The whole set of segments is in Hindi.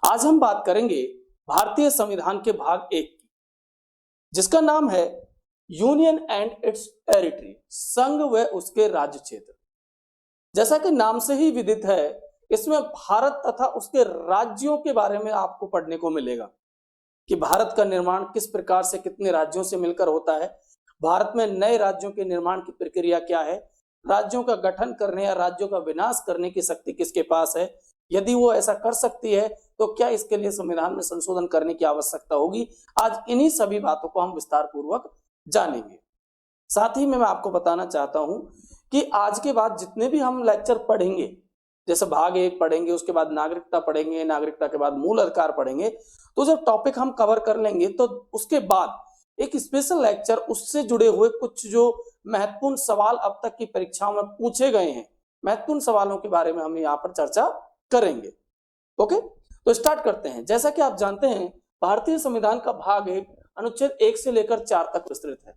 आज हम बात करेंगे भारतीय संविधान के भाग 1 की, जिसका नाम है यूनियन एंड इट्स टेरिटरी, संघ व उसके राज्य क्षेत्र। जैसा कि नाम से ही विदित है, इसमें भारत तथा उसके राज्यों के बारे में आपको पढ़ने को मिलेगा कि भारत का निर्माण किस प्रकार से कितने राज्यों से मिलकर होता है, भारत में नए राज्यों के निर्माण की प्रक्रिया क्या है, राज्यों का गठन करने या राज्यों का विनाश करने की शक्ति किसके पास है, यदि वो ऐसा कर सकती है तो क्या इसके लिए संविधान में संशोधन करने की आवश्यकता होगी। आज इन्हीं सभी बातों को हम विस्तार पूर्वक जानेंगे। साथ ही में मैं आपको बताना चाहता हूं कि आज के बाद जितने भी हम लेक्चर पढ़ेंगे, जैसे भाग 1 पढ़ेंगे, उसके बाद नागरिकता पढ़ेंगे, नागरिकता के बाद मूल अधिकार पढ़ेंगे, तो जब टॉपिक हम कवर कर लेंगे तो उसके बाद एक स्पेशल लेक्चर उससे जुड़े हुए कुछ जो महत्वपूर्ण सवाल अब तक की परीक्षाओं में पूछे गए हैं, महत्वपूर्ण सवालों के बारे में हम यहाँ पर चर्चा करेंगे। ओके, तो स्टार्ट करते हैं। जैसा कि आप जानते हैं, भारतीय संविधान का भाग 1 अनुच्छेद 1 से लेकर 4 तक विस्तृत है।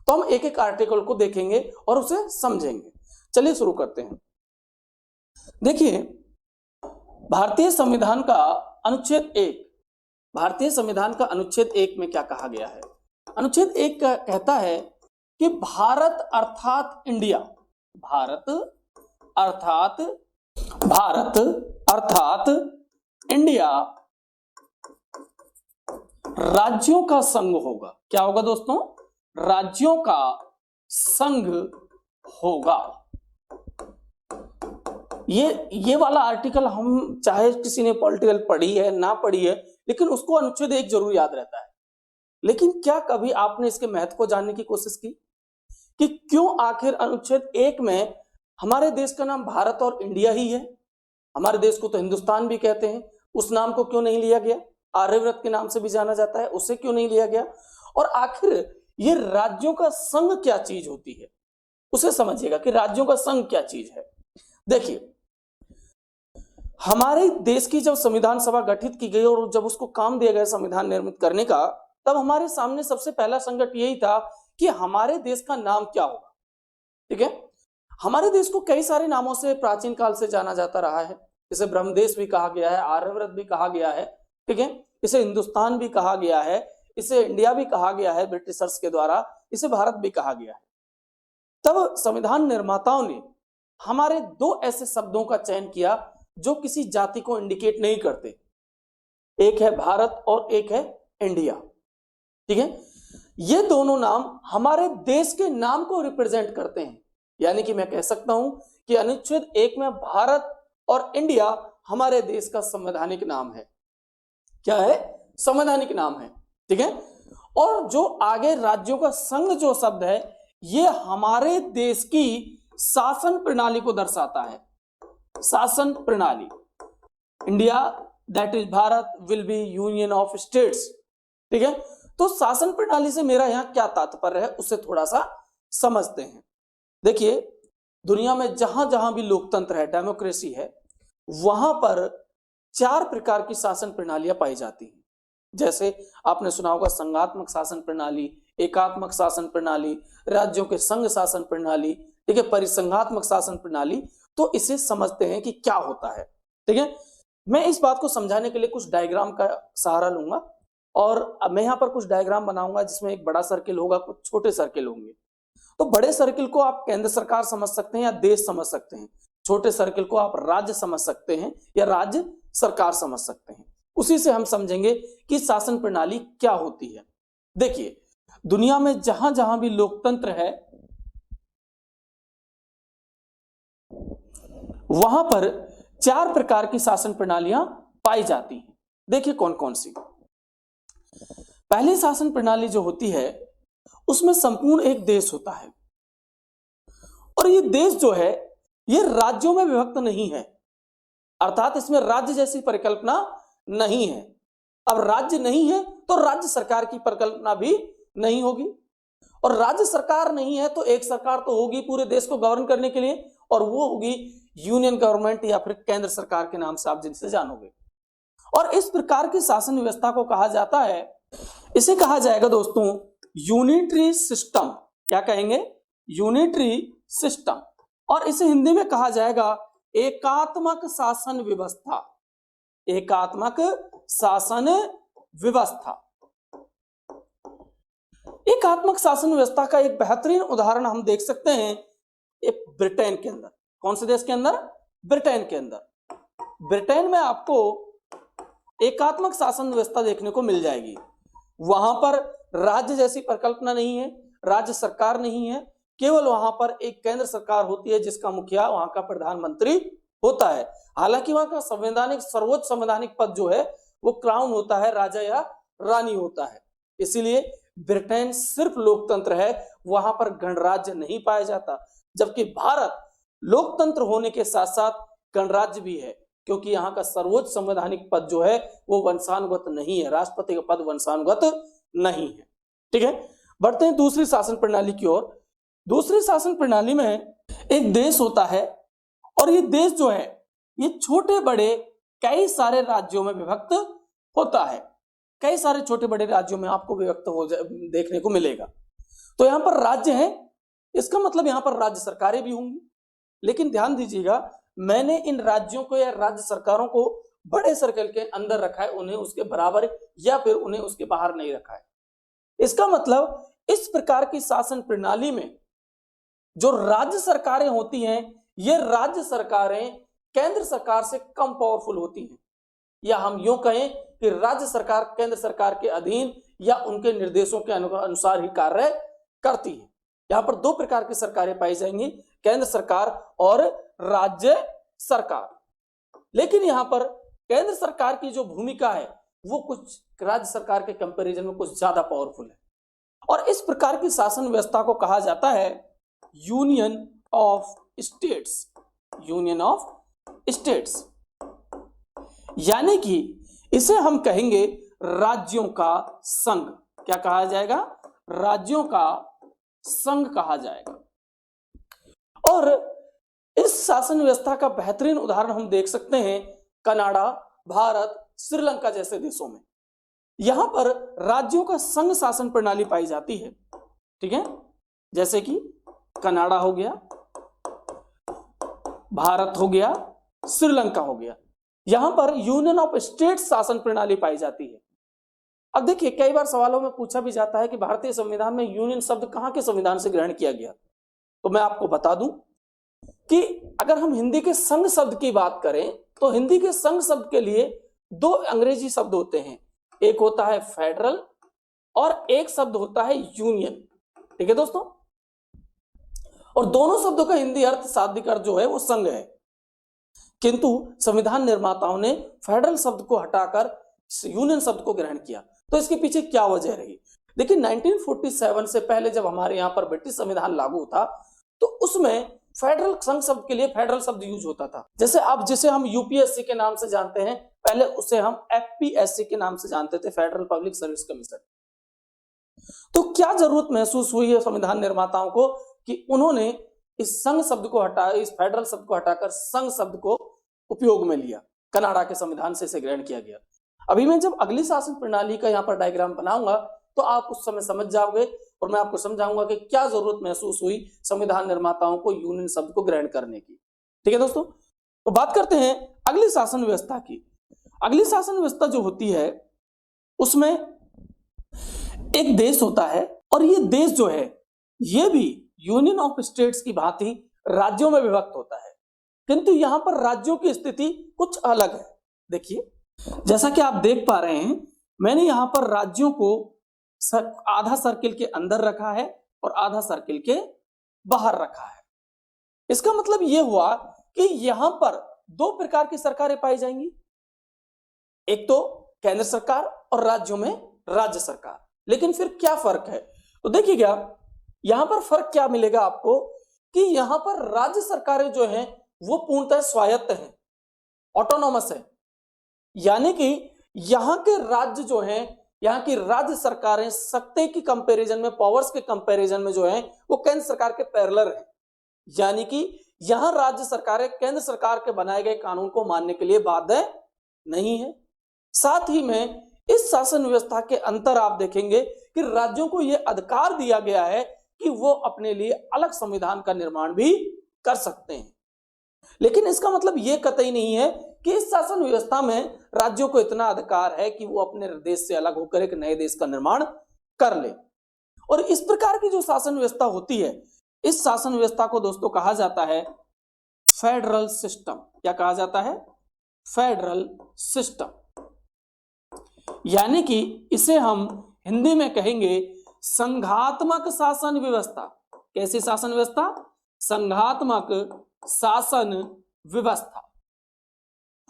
तो हम एक एक आर्टिकल को देखेंगे और उसे समझेंगे। चलिए शुरू करते हैं। देखिए, भारतीय संविधान का अनुच्छेद 1, भारतीय संविधान का अनुच्छेद 1 में क्या कहा गया है। अनुच्छेद 1 का कहता है कि भारत अर्थात इंडिया, भारत अर्थात इंडिया राज्यों का संघ होगा। क्या होगा दोस्तों? राज्यों का संघ होगा। ये वाला आर्टिकल हम चाहे किसी ने पॉलिटिकल पढ़ी है ना पढ़ी है, लेकिन उसको अनुच्छेद 1 जरूर याद रहता है। लेकिन क्या कभी आपने इसके महत्व को जानने की कोशिश की कि क्यों आखिर अनुच्छेद 1 में हमारे देश का नाम भारत और इंडिया ही है? हमारे देश को तो हिंदुस्तान भी कहते हैं, उस नाम को क्यों नहीं लिया गया? आर्यव्रत के नाम से भी जाना जाता है, उसे क्यों नहीं लिया गया? और आखिर ये राज्यों का संघ क्या चीज होती है, उसे समझिएगा कि राज्यों का संघ क्या चीज है। देखिए, हमारे देश की जब संविधान सभा गठित की गई और जब उसको काम दिया गया संविधान निर्मित करने का, तब हमारे सामने सबसे पहला संकट यही था कि हमारे देश का नाम क्या होगा। ठीक है, हमारे देश को कई सारे नामों से प्राचीन काल से जाना जाता रहा है। इसे ब्रह्मदेश भी कहा गया है, आर्यव्रत भी कहा गया है, ठीक है, इसे हिंदुस्तान भी कहा गया है, इसे इंडिया भी कहा गया है ब्रिटिशर्स के द्वारा, इसे भारत भी कहा गया है। तब संविधान निर्माताओं ने हमारे 2 ऐसे शब्दों का चयन किया जो किसी जाति को इंडिकेट नहीं करते, एक है भारत और एक है इंडिया। ठीक है, ये दोनों नाम हमारे देश के नाम को रिप्रेजेंट करते हैं। यानी कि मैं कह सकता हूं कि अनुच्छेद 1 में भारत और इंडिया हमारे देश का संवैधानिक नाम है। क्या है? संवैधानिक नाम है। ठीक है, और जो आगे राज्यों का संघ जो शब्द है, ये हमारे देश की शासन प्रणाली को दर्शाता है। शासन प्रणाली, India that is Bharat will be union of states. ठीक है, तो शासन प्रणाली से मेरा यहां क्या तात्पर्य है उसे थोड़ा सा समझते हैं। देखिए, दुनिया में जहां जहां भी लोकतंत्र है, डेमोक्रेसी है, वहां पर 4 प्रकार की शासन प्रणालियां पाई जाती हैं। जैसे आपने सुना होगा संघात्मक शासन प्रणाली, एकात्मक शासन प्रणाली, राज्यों के संघ शासन प्रणाली, ठीक है, परिसंघात्मक शासन प्रणाली। तो इसे समझते हैं कि क्या होता है। ठीक है, मैं इस बात को समझाने के लिए कुछ डायग्राम का सहारा लूंगा और अब मैं यहां पर कुछ डायग्राम बनाऊंगा जिसमें एक बड़ा सर्किल होगा, कुछ छोटे सर्किल होंगे। तो बड़े सर्किल को आप केंद्र सरकार समझ सकते हैं या देश समझ सकते हैं, छोटे सर्किल को आप राज्य समझ सकते हैं या राज्य सरकार समझ सकते हैं। उसी से हम समझेंगे कि शासन प्रणाली क्या होती है। देखिए, दुनिया में जहां जहां भी लोकतंत्र है, वहां पर 4 प्रकार की शासन प्रणालियां पाई जाती हैं। देखिए कौन कौन सी। पहली शासन प्रणाली जो होती है, उसमें संपूर्ण एक देश होता है और ये देश जो है ये राज्यों में विभक्त नहीं है, अर्थात इसमें राज्य जैसी परिकल्पना नहीं है। अब राज्य नहीं है तो राज्य सरकार की परिकल्पना भी नहीं होगी, और राज्य सरकार नहीं है तो एक सरकार तो होगी पूरे देश को गवर्न करने के लिए, और वो होगी यूनियन गवर्नमेंट या फिर केंद्र सरकार के नाम से आप जिनसे जानोगे। और इस प्रकार की शासन व्यवस्था को कहा जाता है, इसे कहा जाएगा दोस्तों यूनिटरी सिस्टम। क्या कहेंगे? Unitary system. और इसे हिंदी में कहा जाएगा एकात्मक शासन व्यवस्था। एकात्मक शासन व्यवस्था। एकात्मक शासन व्यवस्था का एक बेहतरीन उदाहरण हम देख सकते हैं एक ब्रिटेन के अंदर। कौन से देश के अंदर? ब्रिटेन के अंदर। ब्रिटेन में आपको एकात्मक शासन व्यवस्था देखने को मिल जाएगी। वहां पर राज्य जैसी परिकल्पना नहीं है, राज्य सरकार नहीं है, केवल वहां पर एक केंद्र सरकार होती है जिसका मुखिया वहां का प्रधानमंत्री होता है। हालांकि वहां का संवैधानिक सर्वोच्च संवैधानिक पद जो है वो क्राउन होता है, राजा या रानी होता है। इसीलिए ब्रिटेन सिर्फ लोकतंत्र है, वहां पर गणराज्य नहीं पाया जाता। जबकि भारत लोकतंत्र होने के साथ साथ गणराज्य भी है, क्योंकि यहाँ का सर्वोच्च संवैधानिक पद जो है वो वंशानुगत नहीं है, राष्ट्रपति का पद वंशानुगत नहीं है। ठीक है, बढ़ते हैं दूसरी शासन प्रणाली की ओर। दूसरी शासन प्रणाली में एक देश होता है और ये देश जो है ये छोटे बड़े कई सारे राज्यों में विभक्त होता है। कई सारे छोटे बड़े राज्यों में आपको विभक्त हो देखने को मिलेगा। तो यहां पर राज्य है, इसका मतलब यहां पर राज्य सरकारें भी होंगी। लेकिन ध्यान दीजिएगा, मैंने इन राज्यों को या राज्य सरकारों को बड़े सर्कल के अंदर रखा है, उन्हें उसके बराबर या फिर उन्हें उसके बाहर नहीं रखा है। इसका मतलब इस प्रकार की शासन प्रणाली में जो राज्य सरकारें होती हैं, ये राज्य सरकारें केंद्र सरकार से कम पावरफुल होती हैं, या हम यूं कहें कि राज्य सरकार केंद्र सरकार के अधीन या उनके निर्देशों के अनुसार ही कार्य करती है। यहां पर दो प्रकार की सरकारें पाई जाएंगी, केंद्र सरकार और राज्य सरकार। लेकिन यहां पर केंद्र सरकार की जो भूमिका है वो कुछ राज्य सरकार के कंपैरिजन में कुछ ज्यादा पावरफुल है, और इस प्रकार की शासन व्यवस्था को कहा जाता है union of states. Union of states यानी कि इसे हम कहेंगे राज्यों का संघ। क्या कहा जाएगा? राज्यों का संघ कहा जाएगा। और इस शासन व्यवस्था का बेहतरीन उदाहरण हम देख सकते हैं कनाडा, भारत, श्रीलंका जैसे देशों में। यहां पर राज्यों का संघ शासन प्रणाली पाई जाती है। ठीक है, जैसे कि कनाडा हो गया, भारत हो गया, श्रीलंका हो गया। यहां पर यूनियन ऑफ स्टेट्स शासन प्रणाली पाई जाती है। अब देखिए, कई बार सवालों में पूछा भी जाता है कि भारतीय संविधान में यूनियन शब्द कहां के संविधान से ग्रहण किया गया। तो मैं आपको बता दूं कि अगर हम हिंदी के संघ शब्द की बात करें तो हिंदी के संघ शब्द के लिए दो अंग्रेजी शब्द होते हैं, एक होता है फेडरल और एक शब्द होता है यूनियन। ठीक है दोस्तों, और दोनों शब्दों का हिंदी अर्थ, शाब्दिक अर्थ जो है वो संघ है। किंतु संविधान निर्माताओं ने फेडरल शब्द को हटाकर यूनियन शब्द को ग्रहण किया। तो इसके पीछे क्या वजह रही? देखिए, 1947 से पहले जब हमारे यहाँ पर ब्रिटिश संविधान लागू था तो उसमें फेडरल संघ शब्द के लिए फेडरल शब्द यूज होता था। जिसे हम यूपीएससी के नाम से जानते हैं, पहले उसे हम एफपीएससी के नाम से जानते थे, फेडरल पब्लिक सर्विस कमीशन। तो क्या जरूरत महसूस हुई है संविधान निर्माताओं को कि उन्होंने इस संघ शब्द को इस फेडरल शब्द को हटाकर संघ शब्द को उपयोग में लिया। कनाडा के संविधान से इसे ग्रहण किया गया। अभी मैं जब अगली शासन प्रणाली का यहाँ पर डायग्राम बनाऊंगा तो आप उस समय समझ जाओगे और मैं आपको समझाऊंगा कि क्या जरूरत महसूस हुई संविधान निर्माताओं को यूनियन शब्द को ग्रहण करने की। ठीक है दोस्तों, तो बात करते हैं अगली शासन व्यवस्था की। अगली शासन व्यवस्था जो होती है उसमें एक देश होता है, और ये देश जो है ये भी यूनियन ऑफ स्टेट्स की भांति राज्यों में विभक्त होता है, किंतु यहां पर राज्यों की स्थिति कुछ अलग है। देखिए, जैसा कि आप देख पा रहे हैं, मैंने यहां पर राज्यों को आधा सर्किल के अंदर रखा है और आधा सर्किल के बाहर रखा है। इसका मतलब यह हुआ कि यहां पर दो प्रकार की सरकारें पाई जाएंगी, एक तो केंद्र सरकार और राज्यों में राज्य सरकार। लेकिन फिर क्या फर्क है? तो देखिएगा, यहां पर फर्क क्या मिलेगा आपको कि यहां पर राज्य सरकारें जो हैं वो पूर्णतः स्वायत्त हैं, ऑटोनॉमस है। यानी कि यहां के राज्य जो हैं, यहां की राज्य सरकारें सत्ता की कंपैरिजन में, पावर्स के कंपैरिजन में जो हैं वो केंद्र सरकार के पैरेलल हैं। यानी कि यहां राज्य सरकारें केंद्र सरकार के बनाए गए कानून को मानने के लिए बाध्य नहीं है। साथ ही में इस शासन व्यवस्था के अंतर आप देखेंगे कि राज्यों को यह अधिकार दिया गया है कि वो अपने लिए अलग संविधान का निर्माण भी कर सकते हैं। लेकिन इसका मतलब यह कतई नहीं है कि इस शासन व्यवस्था में राज्यों को इतना अधिकार है कि वो अपने देश से अलग होकर एक नए देश का निर्माण कर ले। और इस प्रकार की जो शासन व्यवस्था होती है, इस शासन व्यवस्था को दोस्तों कहा जाता है फेडरल सिस्टम। क्या कहा जाता है? Federal system. यानी कि इसे हम हिंदी में कहेंगे संघात्मक शासन व्यवस्था। कैसी शासन व्यवस्था? संघात्मक शासन व्यवस्था।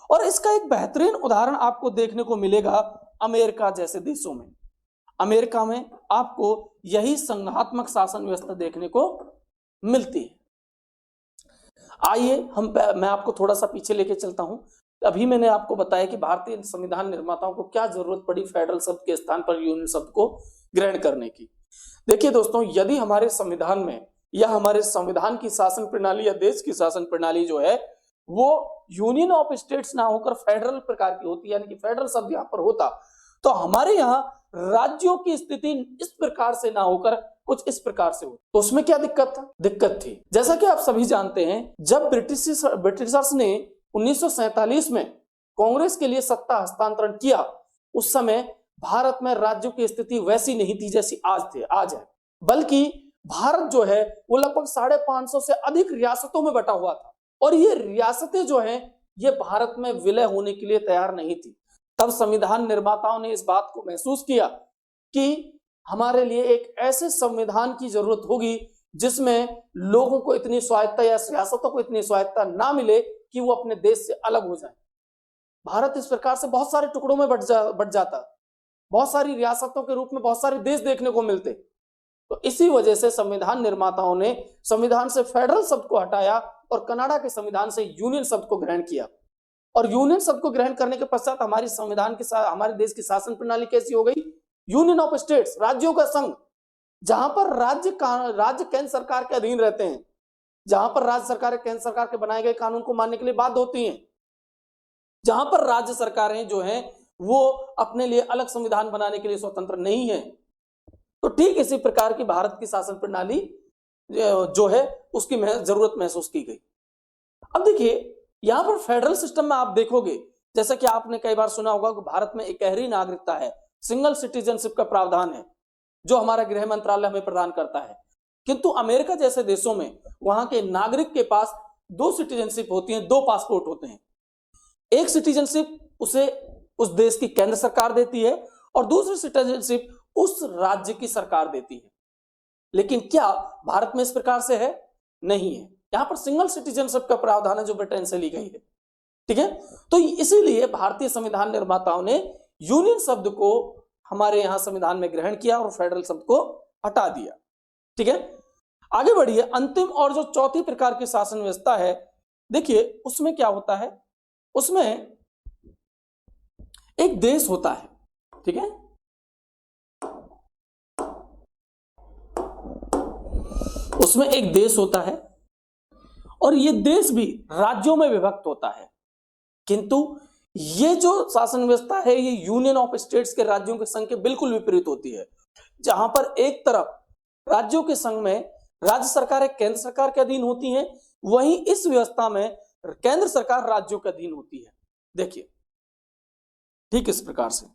और इसका एक बेहतरीन उदाहरण आपको देखने को मिलेगा अमेरिका जैसे देशों में। अमेरिका में आपको यही संघात्मक शासन व्यवस्था देखने को मिलती है। आइए मैं आपको थोड़ा सा पीछे लेके चलता हूं। अभी मैंने आपको बताया कि भारतीय संविधान निर्माताओं को क्या जरूरत पड़ी फेडरल शब्द के स्थान पर यूनियन शब्द को ग्रहण करने की। देखिए दोस्तों, यदि हमारे संविधान में या हमारे संविधान की शासन प्रणाली या देश की शासन प्रणाली जो है वो यूनियन ऑफ स्टेट्स ना होकर फेडरल प्रकार की होती, यानी कि फेडरल शब्द यहां पर होता, तो हमारे यहाँ राज्यों की स्थिति इस प्रकार से ना होकर कुछ इस प्रकार से होती। तो उसमें क्या दिक्कत थी? जैसा कि आप सभी जानते हैं, जब ब्रिटिशर्स ने 1947 में कांग्रेस के लिए सत्ता हस्तांतरण किया, उस समय भारत में राज्यों की स्थिति वैसी नहीं थी जैसी आज है, बल्कि भारत जो है वो लगभग 550 से अधिक रियासतों में बटा हुआ था। और ये रियासतें जो हैं ये भारत में विलय होने के लिए तैयार नहीं थी। तब संविधान निर्माताओं ने इस बात को महसूस किया कि हमारे लिए एक ऐसे संविधान की जरूरत होगी जिसमें लोगों को इतनी स्वायत्तता या रियासतों को इतनी स्वायत्तता ना मिले कि वो अपने देश से अलग हो जाए। भारत इस प्रकार से बहुत सारे टुकड़ों में बट जाता, बहुत सारी रियासतों के रूप में बहुत सारे देश देखने को मिलते। तो इसी वजह से संविधान निर्माताओं ने संविधान से फेडरल शब्द को हटाया और कनाडा के संविधान से यूनियन शब्द को ग्रहण किया। और यूनियन शब्द को ग्रहण करने के पश्चात हमारी संविधान के साथ हमारे देश की शासन प्रणाली कैसी हो गई? यूनियन ऑफ स्टेट्स, राज्यों का संघ, जहां पर राज्य केंद्र सरकार के अधीन रहते हैं, जहां पर राज्य सरकार केंद्र सरकार के बनाए गए कानून को मानने के लिए बाध्य होती हैं, जहां पर राज्य सरकारें जो हैं वो अपने लिए अलग संविधान बनाने के लिए स्वतंत्र नहीं है। तो ठीक इसी प्रकार की भारत की शासन प्रणाली जो है उसकी जरूरत महसूस की गई। अब देखिए यहां पर फेडरल सिस्टम में आप देखोगे, जैसा कि आपने कई बार सुना होगा कि भारत में एकहरी नागरिकता है, सिंगल सिटीजनशिप का प्रावधान है जो हमारा गृह मंत्रालय हमें प्रदान करता है। किंतु अमेरिका जैसे देशों में वहां के नागरिक के पास 2 सिटीजनशिप होती हैं, 2 पासपोर्ट होते हैं। एक सिटीजनशिप उसे उस देश की केंद्र सरकार देती है और दूसरी सिटीजनशिप उस राज्य की सरकार देती है। लेकिन क्या भारत में इस प्रकार से है? नहीं है। यहां पर सिंगल सिटीजनशिप का प्रावधान है जो ब्रिटेन से ली गई है। ठीक है, तो इसीलिए भारतीय संविधान निर्माताओं ने यूनियन शब्द को हमारे यहां संविधान में ग्रहण किया और फेडरल शब्द को हटा दिया। ठीक है, आगे बढ़िए। अंतिम और जो चौथी प्रकार की शासन व्यवस्था है, देखिए उसमें क्या होता है, उसमें एक देश होता है। ठीक है, उसमें एक देश होता है और ये देश भी राज्यों में विभक्त होता है। किंतु ये जो शासन व्यवस्था है ये यूनियन ऑफ स्टेट्स के राज्यों के संघ के बिल्कुल विपरीत होती है, जहां पर एक तरफ राज्यों के संघ में राज्य सरकारें केंद्र सरकार के अधीन होती हैं, वहीं इस व्यवस्था में केंद्र सरकार राज्यों के अधीन होती है। देखिए ठीक इस प्रकार से।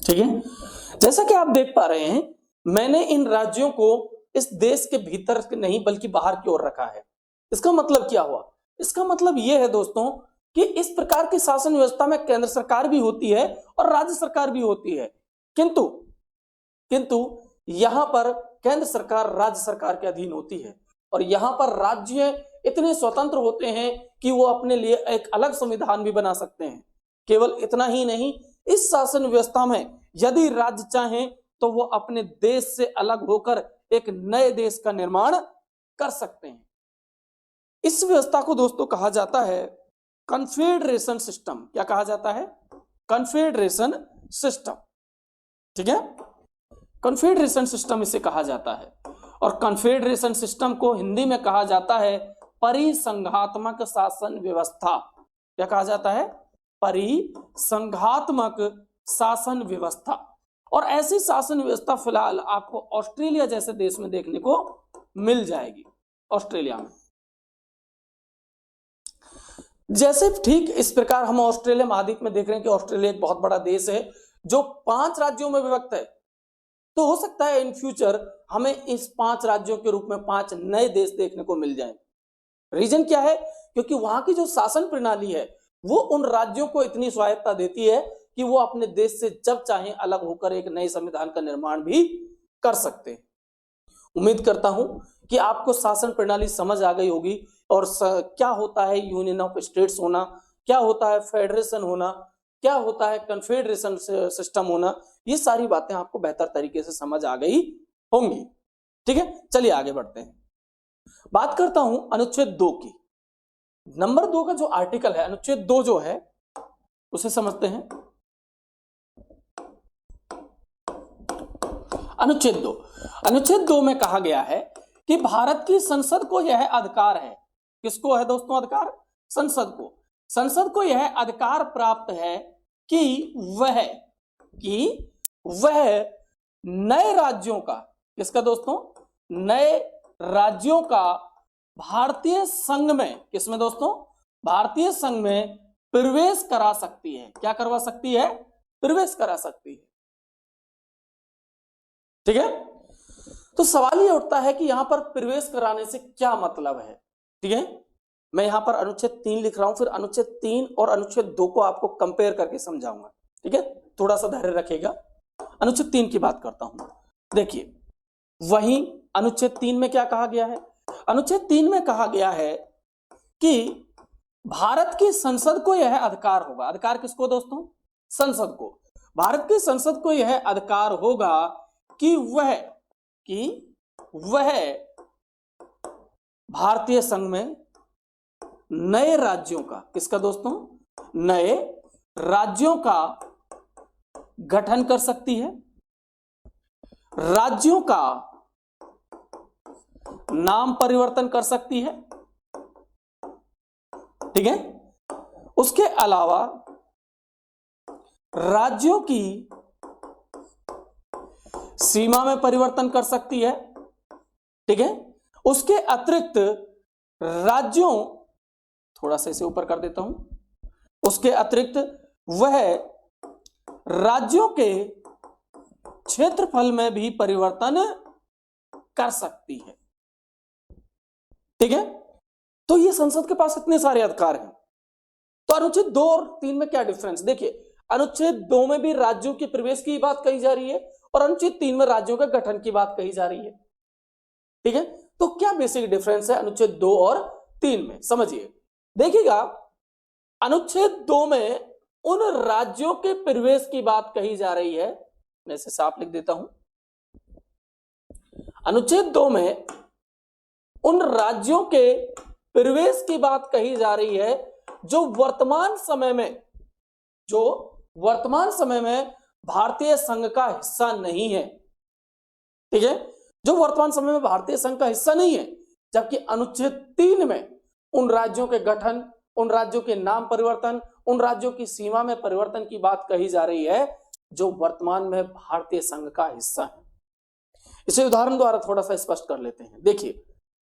ठीक है, जैसा कि आप देख पा रहे हैं, मैंने इन राज्यों को इस देश के भीतर नहीं बल्कि बाहर की ओर रखा है। इसका मतलब क्या हुआ? इसका मतलब यह है दोस्तों कि इस प्रकार की शासन व्यवस्था में केंद्र सरकार भी होती है और राज्य सरकार भी होती है, किंतु यहां पर केंद्र सरकार राज्य सरकार के अधीन होती है और यहां पर राज्य इतने स्वतंत्र होते हैं कि वो अपने लिए एक अलग संविधान भी बना सकते हैं। केवल इतना ही नहीं, इस शासन व्यवस्था में यदि राज्य चाहें तो वो अपने देश से अलग होकर एक नए देश का निर्माण कर सकते हैं। इस व्यवस्था को दोस्तों कहा जाता है कन्फेडरेशन सिस्टम। क्या कहा जाता है? Confederation system. ठीक है, कन्फेडरेशन सिस्टम इसे कहा जाता है और कन्फेडरेशन सिस्टम को हिंदी में कहा जाता है परिसंघात्मक शासन व्यवस्था। क्या कहा जाता है? परिसंघात्मक शासन व्यवस्था। और ऐसी शासन व्यवस्था फिलहाल आपको ऑस्ट्रेलिया जैसे देश में देखने को मिल जाएगी। ऑस्ट्रेलिया में जैसे ठीक इस प्रकार हम ऑस्ट्रेलिया महाद्वीप में देख रहे हैं कि ऑस्ट्रेलिया एक बहुत बड़ा देश है जो 5 राज्यों में विभक्त है। तो हो सकता है इन फ्यूचर हमें इस 5 राज्यों के रूप में 5 नए देश देखने को मिल जाएं। रीजन क्या है? क्योंकि वहां की जो शासन प्रणाली है वो उन राज्यों को इतनी स्वायत्ता देती है कि वो अपने देश से जब चाहें अलग होकर एक नए संविधान का निर्माण भी कर सकते हैं। उम्मीद करता हूं कि आपको शासन प्रणाली समझ आ गई होगी और क्या होता है यूनियन ऑफ स्टेट्स होना, क्या होता है फेडरेशन होना, क्या होता है कन्फेडरेशन सिस्टम होना, ये सारी बातें आपको बेहतर तरीके से समझ आ गई होंगी। ठीक है, चलिए आगे बढ़ते हैं। बात करता हूं अनुच्छेद 2 की। नंबर 2 का जो आर्टिकल है, अनुच्छेद 2 जो है उसे समझते हैं। अनुच्छेद 2 में कहा गया है कि भारत की संसद को यह अधिकार है, किसको है दोस्तों अधिकार? संसद को यह अधिकार प्राप्त है कि वह नए राज्यों का, किसका दोस्तों? नए राज्यों का भारतीय संघ में, किसमें दोस्तों? भारतीय संघ में प्रवेश करा सकती है। क्या करवा सकती है? प्रवेश करा सकती है। ठीक है, तो सवाल ये उठता है कि यहां पर प्रवेश कराने से क्या मतलब है। ठीक है, मैं यहां पर अनुच्छेद 3 लिख रहा हूं, फिर अनुच्छेद 3 और अनुच्छेद 2 को आपको कंपेयर करके समझाऊंगा। ठीक है, थोड़ा सा धैर्य रखिएगा। अनुच्छेद 3 की बात करता हूं। देखिए, वहीं अनुच्छेद 3 में क्या कहा गया है? अनुच्छेद 3 में कहा गया है कि भारत की संसद को यह अधिकार होगा। अधिकार किसको दोस्तों? संसद को। भारत की संसद को यह अधिकार होगा कि वह भारतीय संघ में नए राज्यों का, किसका दोस्तों? नए राज्यों का गठन कर सकती है, राज्यों का नाम परिवर्तन कर सकती है। ठीक है, उसके अलावा राज्यों की सीमा में परिवर्तन कर सकती है। ठीक है, उसके अतिरिक्त राज्यों, थोड़ा सा इसे ऊपर कर देता हूं, उसके अतिरिक्त वह राज्यों के क्षेत्रफल में भी परिवर्तन कर सकती है। ठीक है, तो ये संसद के पास इतने सारे अधिकार हैं। तो अनुच्छेद 2 और 3 में क्या डिफरेंस? देखिए, अनुच्छेद 2 में भी राज्यों के प्रवेश की बात कही जा रही है और अनुच्छेद 3 में राज्यों के गठन की बात कही जा रही है। ठीक है, तो क्या बेसिक डिफरेंस है अनुच्छेद 2 और 3 में? समझिए, देखिएगा, अनुच्छेद 2 में उन राज्यों के प्रवेश की बात कही जा रही है, मैं इसे साफ लिख देता हूं। अनुच्छेद 2 में उन राज्यों के प्रवेश की बात कही जा रही है जो वर्तमान समय में भारतीय संघ का हिस्सा नहीं है। ठीक है, जो वर्तमान समय में भारतीय संघ का हिस्सा नहीं है, जबकि अनुच्छेद 3 में उन राज्यों के गठन, उन राज्यों के नाम परिवर्तन, उन राज्यों की सीमा में परिवर्तन की बात कही जा रही है जो वर्तमान में भारतीय संघ का हिस्सा है। इसे उदाहरण द्वारा थोड़ा सा स्पष्ट कर लेते हैं। देखिए,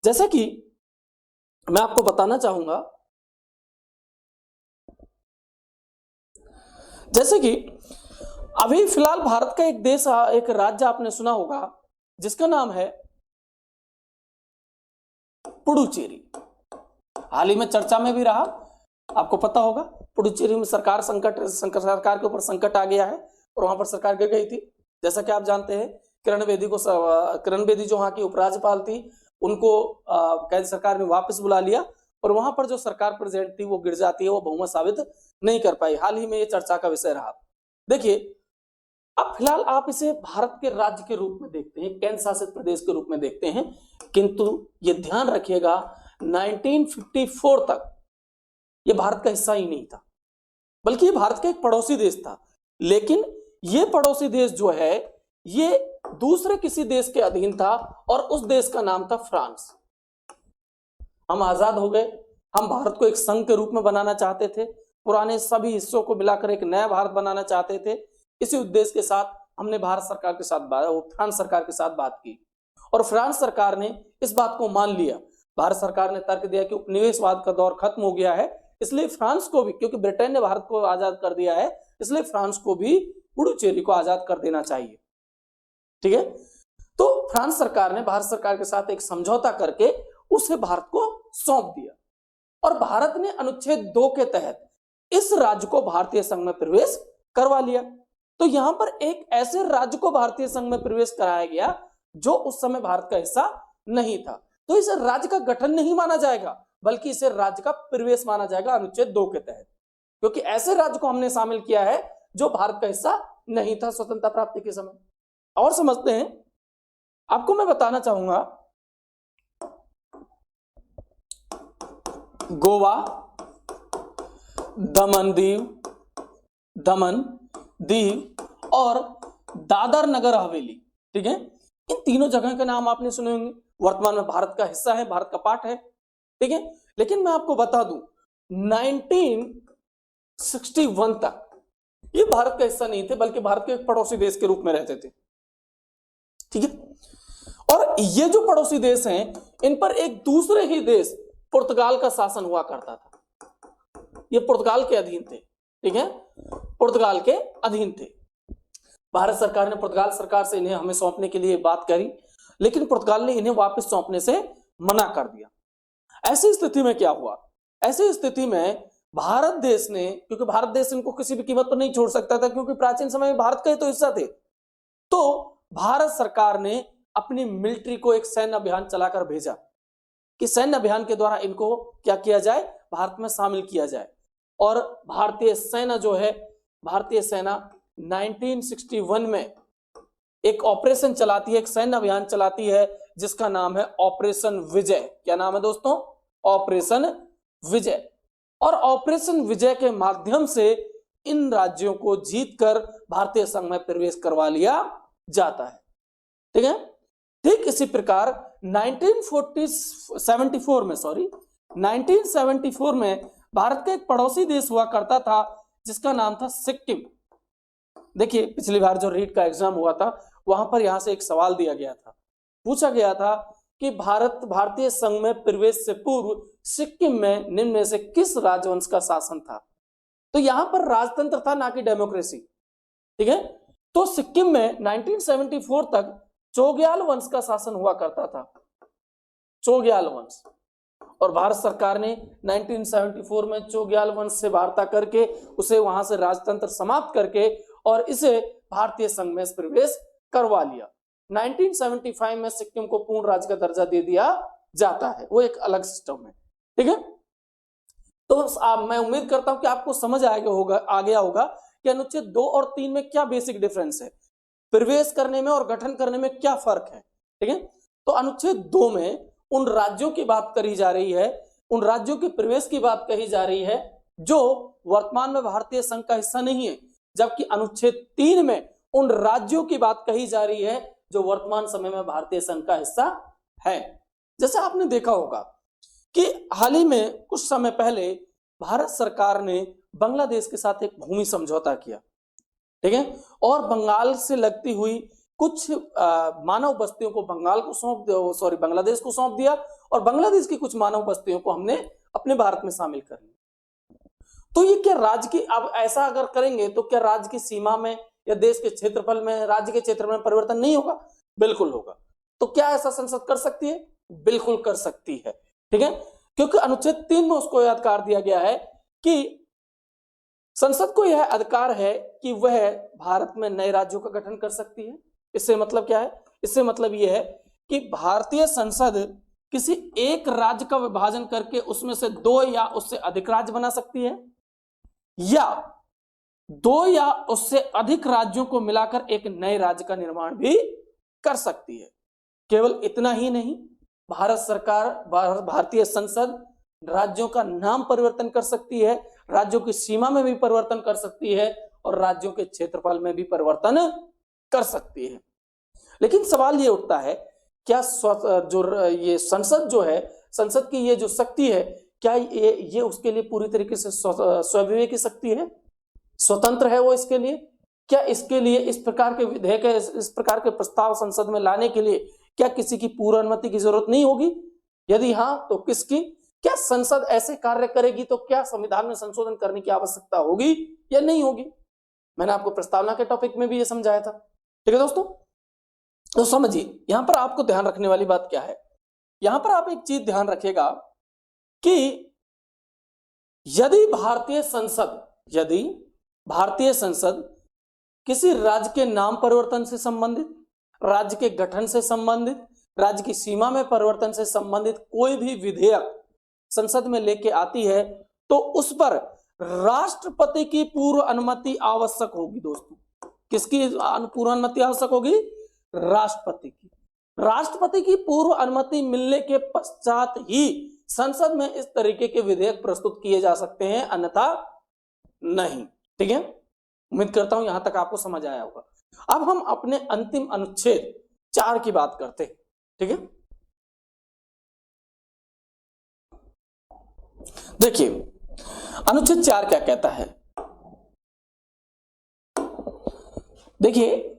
जैसे कि मैं आपको बताना चाहूंगा, जैसे कि अभी फिलहाल भारत का एक राज्य आपने सुना होगा जिसका नाम है पुडुचेरी। हाल ही में चर्चा में भी रहा, आपको पता होगा। पुडुचेरी में सरकार के ऊपर संकट आ गया है और वहां पर सरकार गिर गई थी। जैसा कि आप जानते हैं, किरण बेदी जो वहां की उपराज्यपाल थी, उनको केंद्र सरकार ने वापस बुला लिया और वहां पर जो सरकार प्रेजेंट थी वो गिर जाती है, वो बहुमत साबित नहीं कर पाई। हाल ही में ये चर्चा का विषय रहा। देखिए, अब फिलहाल आप इसे भारत के राज्य के रूप में देखते हैं, केंद्र शासित प्रदेश के रूप में देखते हैं, किंतु ये ध्यान रखिएगा 1954 तक ये भारत का हिस्सा ही नहीं था, बल्कि ये भारत का एक पड़ोसी देश था। लेकिन ये पड़ोसी देश जो है ये दूसरे किसी देश के अधीन था और उस देश का नाम था फ्रांस। हम आजाद हो गए, हम भारत को एक संघ के रूप में बनाना चाहते थे, पुराने सभी हिस्सों को मिलाकर एक नया भारत बनाना चाहते थे। इसी उद्देश्य के साथ हमने भारत सरकार के साथ फ्रांस सरकार के साथ बात की और फ्रांस सरकार ने इस बात को मान लिया। भारत सरकार ने तर्क दिया कि उपनिवेशवाद का दौर खत्म हो गया है, इसलिए फ्रांस को भी, क्योंकि ब्रिटेन ने भारत को आजाद कर दिया है, इसलिए फ्रांस को भी पुडुचेरी को आजाद कर देना चाहिए। ठीक है, तो फ्रांस सरकार ने भारत सरकार के साथ एक समझौता करके उसे भारत को सौंप दिया और भारत ने अनुच्छेद 2 के तहत इस राज्य को भारतीय संघ में प्रवेश करवा लिया। तो यहां पर एक ऐसे राज्य को भारतीय संघ में प्रवेश कराया गया जो उस समय भारत का हिस्सा नहीं था। तो इसे राज्य का गठन नहीं माना जाएगा, बल्कि इसे राज्य का प्रवेश माना जाएगा अनुच्छेद 2 के तहत, क्योंकि ऐसे राज्य को हमने शामिल किया है जो भारत का हिस्सा नहीं था स्वतंत्रता प्राप्ति के समय। और समझते हैं, आपको मैं बताना चाहूंगा, गोवा, दमन दीव और दादर नगर हवेली, ठीक है, इन तीनों जगह के नाम आपने सुने होंगे। वर्तमान में भारत का हिस्सा है, भारत का पार्ट है, ठीक है। लेकिन मैं आपको बता दूं 1961 तक ये भारत का हिस्सा नहीं थे, बल्कि भारत के एक पड़ोसी देश के रूप में रहते थे, ठीक है। और ये जो पड़ोसी देश हैं, इन पर एक दूसरे ही देश पुर्तगाल का शासन हुआ करता था। ये पुर्तगाल के अधीन थे, ठीक है, पुर्तगाल के अधीन थे। भारत सरकार ने पुर्तगाल सरकार से इन्हें हमें सौंपने के लिए बात करी, लेकिन पुर्तगाल ने इन्हें वापस सौंपने से मना कर दिया। ऐसी स्थिति में क्या हुआ? ऐसी स्थिति में भारत देश ने, क्योंकि भारत देश इनको किसी भी कीमत पर नहीं छोड़ सकता था, क्योंकि प्राचीन समय में भारत का ही तो हिस्सा थे, तो भारत सरकार ने अपनी मिलिट्री को एक सैन्य अभियान चलाकर भेजा कि सैन्य अभियान के द्वारा इनको क्या किया जाए, भारत में शामिल किया जाए। और भारतीय सेना जो है, भारतीय सेना 1961 में एक ऑपरेशन चलाती है, एक सैन्य अभियान चलाती है, जिसका नाम है ऑपरेशन विजय। क्या नाम है दोस्तों? ऑपरेशन विजय। और ऑपरेशन विजय के माध्यम से इन राज्यों को जीतकर भारतीय संघ में प्रवेश करवा लिया जाता है, ठीक है। ठीक इसी प्रकार 1974 में भारत का एक पड़ोसी देश हुआ करता था जिसका नाम था सिक्किम। देखिए, पिछली बार जो रीट का एग्जाम हुआ था, वहां पर यहां से एक सवाल दिया गया था, पूछा गया था कि भारतीय संघ में प्रवेश से पूर्व सिक्किम में निम्न में से किस राजवंश का शासन था? तो यहां पर राजतंत्र था, ना कि डेमोक्रेसी, ठीक है। तो सिक्किम में 1974 तक चोग्याल वंश का शासन हुआ करता था, चोग्याल वंश। और भारत सरकार ने 1974 में चोग्याल वंश से वार्ता करके उसे वहां से राजतंत्र समाप्त करके और इसे भारतीय संघ में प्रवेश करवा लिया। 1975 में सिक्किम को पूर्ण राज्य का दर्जा दे दिया जाता है, वो एक अलग सिस्टम है, ठीक है। तो मैं उम्मीद करता हूं कि आपको समझ आ गया होगा कि अनुच्छेद 2 और 3 में क्या बेसिक डिफरेंस है, प्रवेश करने में और गठन करने में क्या फर्क है, ठीक है। तो अनुच्छेद 2 में उन राज्यों की बात करी जा रही है, उन राज्यों के प्रवेश की बात कही जा रही है जो वर्तमान में भारतीय संघ का हिस्सा नहीं है, जबकि अनुच्छेद 3 में उन राज्यों की बात कही जा रही है जो वर्तमान समय में भारतीय संघ का हिस्सा है। जैसे आपने देखा होगा कि हाल ही में कुछ समय पहले भारत सरकार ने बांग्लादेश के साथ एक भूमि समझौता किया, ठीक है, और बंगाल से लगती हुई कुछ मानव बस्तियों को बांग्लादेश को सौंप दिया और बांग्लादेश की कुछ मानव बस्तियों को हमने अपने भारत में शामिल कर लिया। तो ये क्या राज्य की, अब ऐसा अगर करेंगे तो क्या राज्य की सीमा में या देश के क्षेत्रफल में, राज्य के क्षेत्र में परिवर्तन नहीं होगा? बिल्कुल होगा। तो क्या ऐसा संसद कर सकती है? बिल्कुल कर सकती है, ठीक है, क्योंकि अनुच्छेद 3 में उसको यह अधिकार दिया गया है कि संसद को यह अधिकार है कि वह भारत में नए राज्यों का गठन कर सकती है। इससे मतलब क्या है? इससे मतलब यह है कि भारतीय संसद किसी एक राज्य का विभाजन करके उसमें से 2 या उससे अधिक राज्य बना सकती है, या 2 या उससे अधिक राज्यों को मिलाकर एक नए राज्य का निर्माण भी कर सकती है। केवल इतना ही नहीं, भारत सरकार, भारतीय संसद राज्यों का नाम परिवर्तन कर सकती है, राज्यों की सीमा में भी परिवर्तन कर सकती है और राज्यों के क्षेत्रफल में भी परिवर्तन कर सकती है। लेकिन सवाल ये उठता है, क्या ये संसद जो है, संसद की ये जो शक्ति है, क्या ये उसके लिए पूरी तरीके से स्वविवेकी शक्ति है, स्वतंत्र है वो इसके लिए? क्या इसके लिए इस प्रकार के विधेयक, इस प्रकार के प्रस्ताव संसद में लाने के लिए क्या किसी की पूर्व अनुमति की जरूरत नहीं होगी? यदि हाँ तो किसकी? क्या संसद ऐसे कार्य करेगी तो क्या संविधान में संशोधन करने की आवश्यकता होगी या नहीं होगी? मैंने आपको प्रस्तावना के टॉपिक में भी ये समझाया था। ठीक है दोस्तों, तो समझिए यहां पर आपको ध्यान रखने वाली बात क्या है। यहां पर आप एक चीज ध्यान रखिएगा कि यदि भारतीय संसद किसी राज्य के नाम परिवर्तन से संबंधित, राज्य के गठन से संबंधित, राज्य की सीमा में परिवर्तन से संबंधित कोई भी विधेयक संसद में लेके आती है तो उस पर राष्ट्रपति की पूर्व अनुमति आवश्यक होगी। दोस्तों किसकी पूर्व अनुमति आवश्यक होगी? राष्ट्रपति की। राष्ट्रपति की पूर्व अनुमति मिलने के पश्चात ही संसद में इस तरीके के विधेयक प्रस्तुत किए जा सकते हैं, अन्यथा नहीं। ठीक है, उम्मीद करता हूं यहां तक आपको समझ आया होगा। अब हम अपने अंतिम अनुच्छेद 4 की बात करते हैं। ठीक है, देखिए अनुच्छेद 4 क्या कहता है। देखिए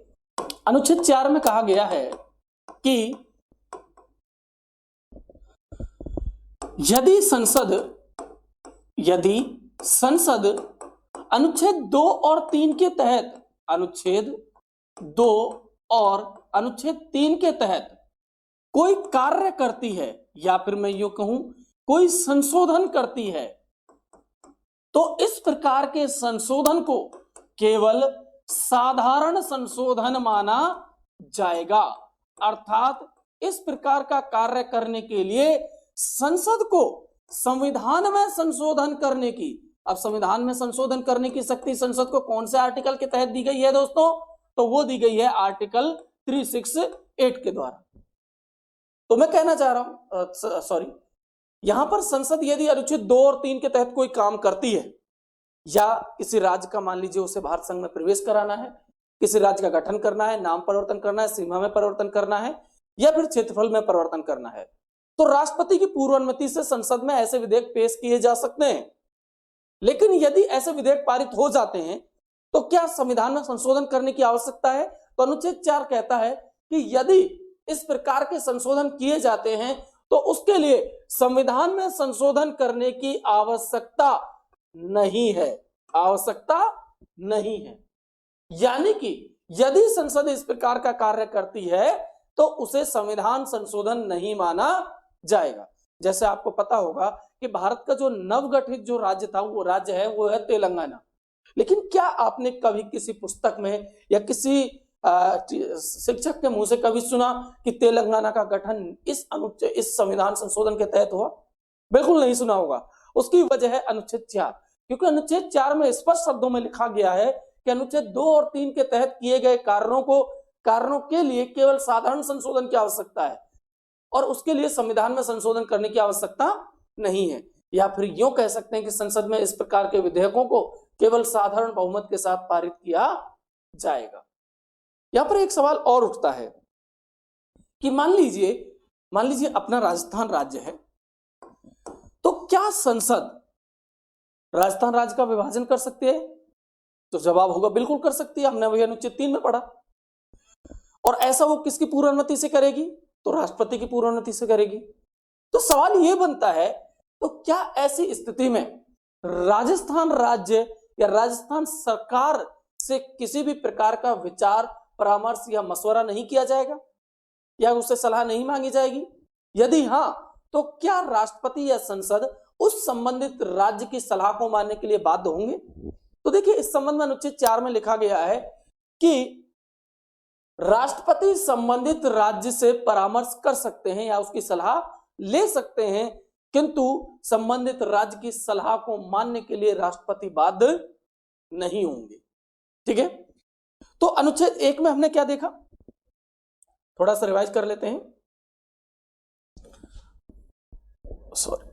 अनुच्छेद 4 में कहा गया है कि यदि संसद अनुच्छेद 2 और 3 के तहत, अनुच्छेद 2 और अनुच्छेद 3 के तहत कोई कार्य करती है, या फिर मैं यूं कहूं कोई संशोधन करती है, तो इस प्रकार के संशोधन को केवल साधारण संशोधन माना जाएगा। अर्थात इस प्रकार का कार्य करने के लिए संसद को संविधान में संशोधन करने की, अब संविधान में संशोधन करने की शक्ति संसद को कौन से आर्टिकल के तहत दी गई है दोस्तों? तो वो दी गई है आर्टिकल 368 के द्वारा। तो मैं कहना चाह रहा हूं यहां पर संसद यदि अनुच्छेद 2 और 3 के तहत कोई काम करती है, या किसी राज्य का मान लीजिए उसे भारत संघ में प्रवेश कराना है, किसी राज्य का गठन करना है, नाम परिवर्तन करना है, सीमा में परिवर्तन करना है, या फिर क्षेत्रफल में परिवर्तन करना है, तो राष्ट्रपति की पूर्व अनुमति से संसद में ऐसे विधेयक पेश किए जा सकते हैं। लेकिन यदि ऐसे विधेयक पारित हो जाते हैं तो क्या संविधान में संशोधन करने की आवश्यकता है? तो अनुच्छेद 4 कहता है कि यदि इस प्रकार के संशोधन किए जाते हैं तो उसके लिए संविधान में संशोधन करने की आवश्यकता नहीं है, आवश्यकता नहीं है। यानी कि यदि संसद इस प्रकार का कार्य करती है तो उसे संविधान संशोधन नहीं माना जाएगा। जैसे आपको पता होगा कि भारत का जो नवगठित जो राज्य था वो राज्य है, वो है तेलंगाना। लेकिन क्या आपने कभी किसी पुस्तक में या किसी शिक्षक के मुंह से कभी सुना कि तेलंगाना का गठन इस संविधान संशोधन के तहत हुआ? बिल्कुल नहीं सुना होगा। उसकी वजह है अनुच्छेद 4, क्योंकि अनुच्छेद 4 में स्पष्ट शब्दों में लिखा गया है कि अनुच्छेद 2 और 3 के तहत किए गए कारणों के लिए केवल साधारण संशोधन की आवश्यकता है और उसके लिए संविधान में संशोधन करने की आवश्यकता नहीं है। या फिर यूं कह सकते हैं कि संसद में इस प्रकार के विधेयकों को केवल साधारण बहुमत के साथ पारित किया जाएगा। यहां पर एक सवाल और उठता है कि मान लीजिए अपना राजस्थान राज्य है, तो क्या संसद राजस्थान राज्य का विभाजन कर सकती है? तो जवाब होगा बिल्कुल कर सकती है। हमने वही अनुच्छेद 3 में पढ़ा। और ऐसा वो किसकी पूर्व अनुमति से करेगी? तो राष्ट्रपति की पूर्व अनुमति से करेगी। तो सवाल यह बनता है, तो क्या ऐसी स्थिति में राजस्थान राज्य या राजस्थान सरकार से किसी भी प्रकार का विचार, परामर्श या मशवरा नहीं किया जाएगा या उससे सलाह नहीं मांगी जाएगी? यदि हां, तो क्या राष्ट्रपति या संसद उस संबंधित राज्य की सलाह को मानने के लिए बाध्य होंगे? तो देखिए इस संबंध में अनुच्छेद 4 में लिखा गया है कि राष्ट्रपति संबंधित राज्य से परामर्श कर सकते हैं या उसकी सलाह ले सकते हैं, किंतु संबंधित राज्य की सलाह को मानने के लिए राष्ट्रपति बाध्य नहीं होंगे। ठीक है, तो अनुच्छेद 1 में हमने क्या देखा, थोड़ा सा रिवाइज कर लेते हैं। सॉरी,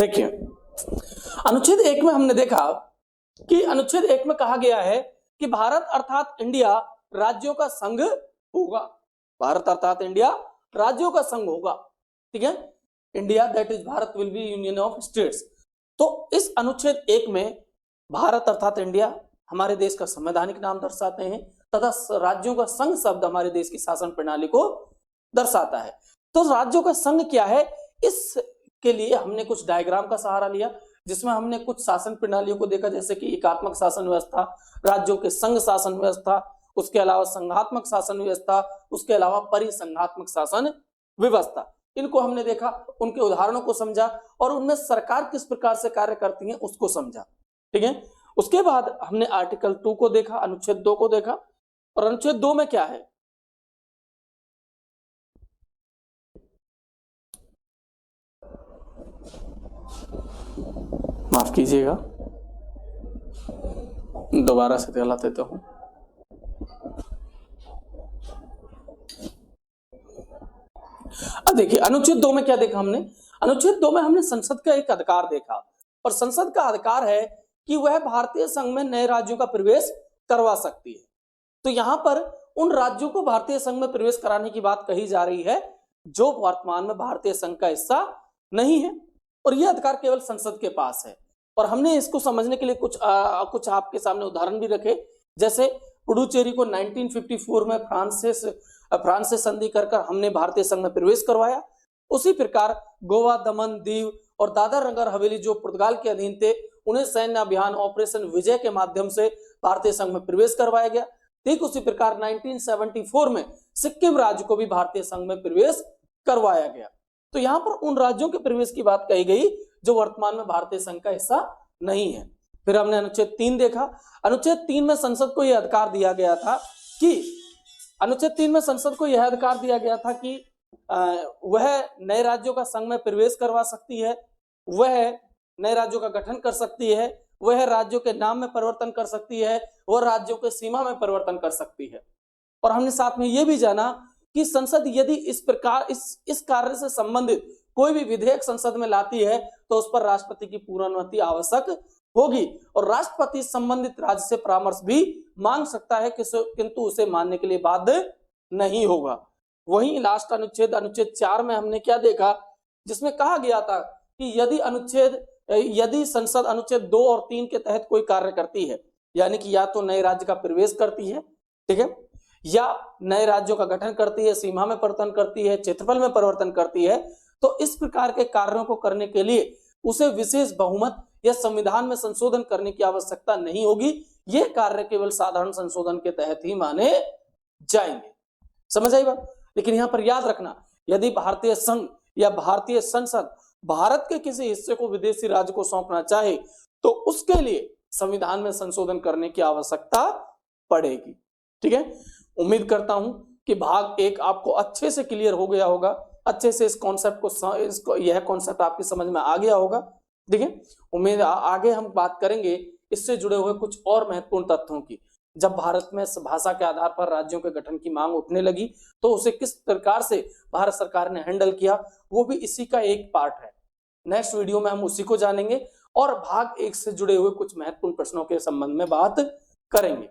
देखिए, अनुच्छेद 1 में हमने देखा कि अनुच्छेद 1 में कहा गया है कि भारत अर्थात इंडिया राज्यों का संघ होगा। भारत अर्थात इंडिया राज्यों का संघ होगा, ठीक है। India that is Bharat will be union of states. तो इस अनुच्छेद 1 में भारत अर्थात इंडिया हमारे देश का संवैधानिक नाम दर्शाते हैं तथा राज्यों का संघ शब्द हमारे देश की शासन प्रणाली को दर्शाता है। तो राज्यों का संघ क्या है, इसके लिए हमने कुछ डायग्राम का सहारा लिया जिसमें हमने कुछ शासन प्रणालियों को देखा, जैसे कि एकात्मक शासन व्यवस्था, राज्यों के संघ शासन व्यवस्था, उसके अलावा संघात्मक शासन व्यवस्था, उसके अलावा परिसंघात्मक शासन व्यवस्था। इनको हमने देखा, उनके उदाहरणों को समझा और उनमें सरकार किस प्रकार से कार्य करती है उसको समझा, ठीक है। उसके बाद हमने आर्टिकल 2 को देखा, अनुच्छेद 2 को देखा। और अनुच्छेद 2 में क्या है, माफ कीजिएगा दोबारा से दिखला देता हूं। अब देखिए अनुच्छेद 2 में क्या देखा हमने, अनुच्छेद 2 में हमने संसद का एक अधिकार देखा और संसद का अधिकार है कि वह भारतीय संघ में नए राज्यों का प्रवेश करवा सकती है। तो यहां पर उन राज्यों को भारतीय संघ में प्रवेश कराने की बात कही जा रही है जो वर्तमान में भारतीय संघ का हिस्सा नहीं है, और यह अधिकार केवल संसद के पास है। और हमने इसको समझने के लिए कुछ आपके सामने उदाहरण भी रखे, जैसे पुडुचेरी को 1954 में फ्रांस से संधि कर हमने भारतीय संघ में प्रवेश करवाया। उसी प्रकार गोवा, दमन, दीव और दादर नगर हवेली जो पुर्तगाल के अधीन थे, उन्हें सैन्य अभियान ऑपरेशन विजय के माध्यम से भारतीय संघ में प्रवेश करवाया गया। ठीक उसी प्रकार 1974 में सिक्किम राज्य को भी भारतीय संघ में प्रवेश करवाया गया। तो यहां पर उन राज्यों के प्रवेश की बात कही गई जो वर्तमान में भारतीय संघ का हिस्सा नहीं है। फिर हमने अनुच्छेद 3 देखा। अनुच्छेद 3 में संसद को यह अधिकार दिया गया था कि वह नए राज्यों का संघ में प्रवेश करवा सकती है, वह नए राज्यों का गठन कर सकती है, वह राज्यों के नाम में परिवर्तन कर सकती है, वह राज्यों के सीमा में परिवर्तन कर सकती है। और हमने साथ में यह भी जाना कि संसद यदि इस प्रकार इस कार्य से संबंधित कोई भी विधेयक संसद में लाती है तो उस पर राष्ट्रपति की पूर्ण अनुमति आवश्यक होगी, और राष्ट्रपति संबंधित राज्य से परामर्श भी मांग सकता है किंतु उसे मानने के लिए बाध्य नहीं होगा। वहीं लास्ट अनुच्छेद 4 में हमने क्या देखा, जिसमें कहा गया था कि यदि संसद अनुच्छेद 2 और 3 के तहत कोई कार्य करती है, यानी कि या तो नए राज्य का प्रवेश करती है, ठीक है, या नए राज्यों का गठन करती है, सीमा में परिवर्तन करती है, क्षेत्रफल में परिवर्तन करती है, तो इस प्रकार के कार्यों को करने के लिए उसे विशेष बहुमत या संविधान में संशोधन करने की आवश्यकता नहीं होगी। ये कार्य केवल साधारण संशोधन के तहत ही माने जाएंगे। समझ आई बात? लेकिन यहां पर याद रखना, यदि भारतीय संघ या भारतीय संसद भारत के किसी हिस्से को विदेशी राज्य को सौंपना चाहे तो उसके लिए संविधान में संशोधन करने की आवश्यकता पड़ेगी। ठीक है, उम्मीद करता हूं कि भाग 1 आपको अच्छे से क्लियर हो गया होगा, अच्छे से इस कॉन्सेप्ट को यह कॉन्सेप्ट आपकी समझ में आ गया होगा। ठीक है, उम्मीद आगे हम बात करेंगे इससे जुड़े हुए कुछ और महत्वपूर्ण तथ्यों की। जब भारत में भाषा के आधार पर राज्यों के गठन की मांग उठने लगी तो उसे किस प्रकार से भारत सरकार ने हैंडल किया, वो भी इसी का एक पार्ट है। नेक्स्ट वीडियो में हम उसी को जानेंगे और भाग 1 से जुड़े हुए कुछ महत्वपूर्ण प्रश्नों के संबंध में बात करेंगे।